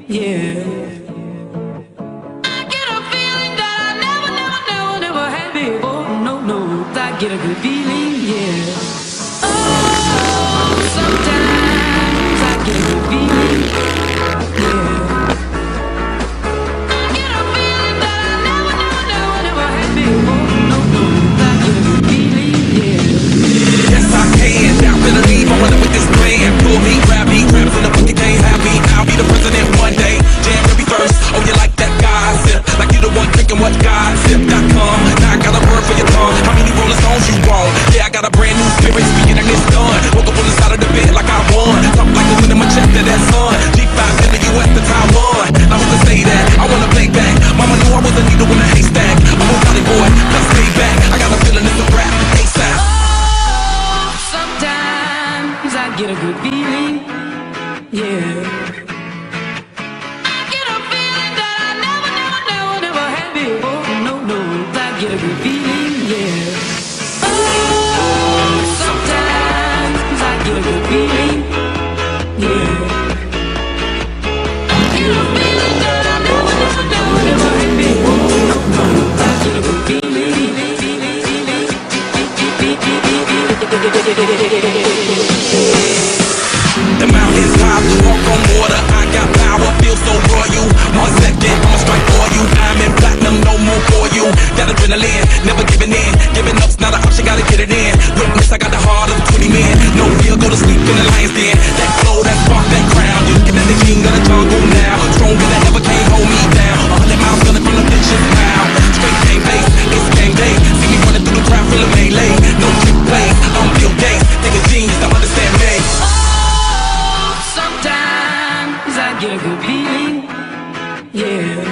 yeah. I get a feeling that I never had before. No, no, I get a good feeling, yeah. Oh, sometimes I get a good feeling, yeah. I get a feeling that I never had before. No, no, I get a good feeling, yeah. Yes, I can. Now better leave. I'm running with this plan. Pull me, grab me, grabs in the bucket, can't have me. I'll be the president one day. Jam every verse. Oh, you like that gossip? Like you the one thinking what gossip.com. Now I got a word for your tongue. How many rolling stones you want? Yeah, I got a brand new spirit speaking and it's done. Woke up on the side of the bed like I won. Talk like a winner, my check to that sun. G5 in the US to Taiwan. I was to say that. I wanna play back. Mama knew I was a needle in a haystack. I'm a Valley boy. Let's stay back. I got a feeling it's a rap. ASAP. Oh, sometimes I get a good feeling, yeah. I get a feeling that I never had before. No, no, I get a good feeling, yeah. Oh, sometimes I get a good feeling, yeah. I get a feeling that I never had before. No, no, I get a good feeling. The mountains high to walk on water. I got power, feel so royal. 1 second, I'ma strike for you. I'm in platinum, no more for you. That adrenaline, never giving in. Giving up's not an option, gotta get it in. Witness, I got the heart of 20 men. No fear, go to sleep in the lion's den. That flow, that spark, that crown. You looking at the king of the jungle now. Stronger than ever, can't hold me down. 100 miles running from the bitches now. Straight game base, it's game day. See me running through the crowd, feeling melee. No trick plays, I'm Bill Gates. Think a genius to understand me. Sometimes I get a good feeling, yeah.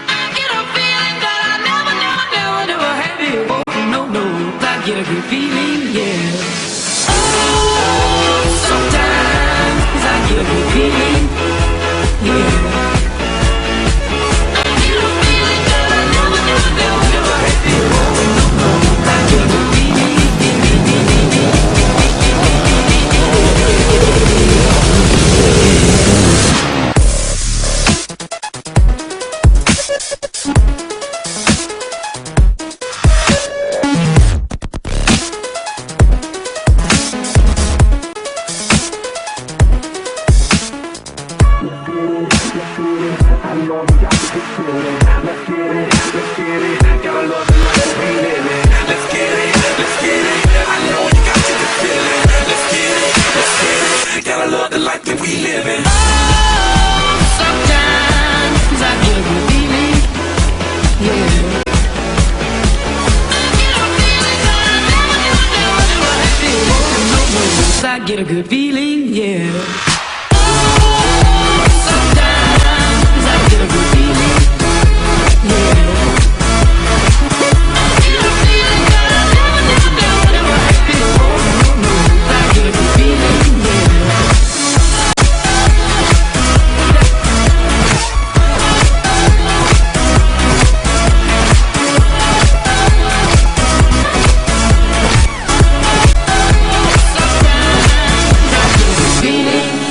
I get a feeling that I never had before. No, no, I get a good feeling, yeah. Oh, sometimes I get a good feeling, yeah. I get a feeling that I never had before. No, no, I get a good feeling. Get a good feeling, yeah. Oh, sometimes I get a good feeling, yeah. I get a feeling that I never had before. No, I get a good feeling, yeah. Feeling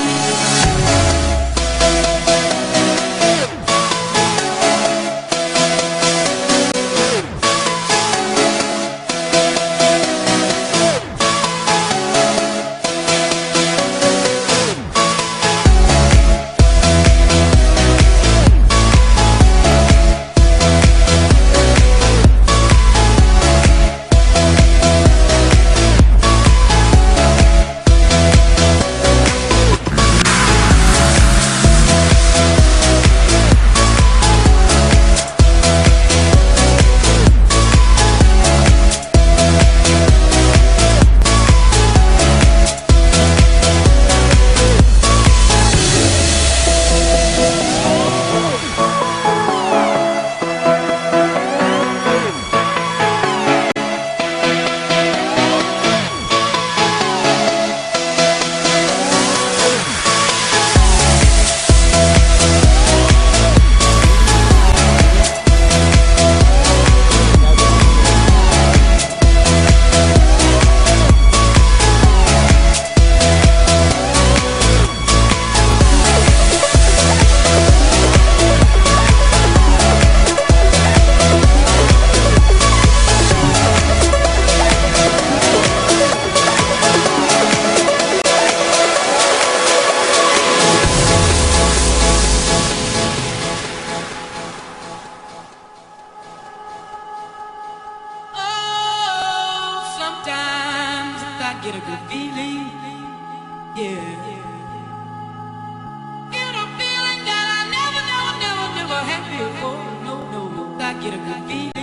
Yeah. Get a feeling that I never had before. No, no, no. I get a good feeling.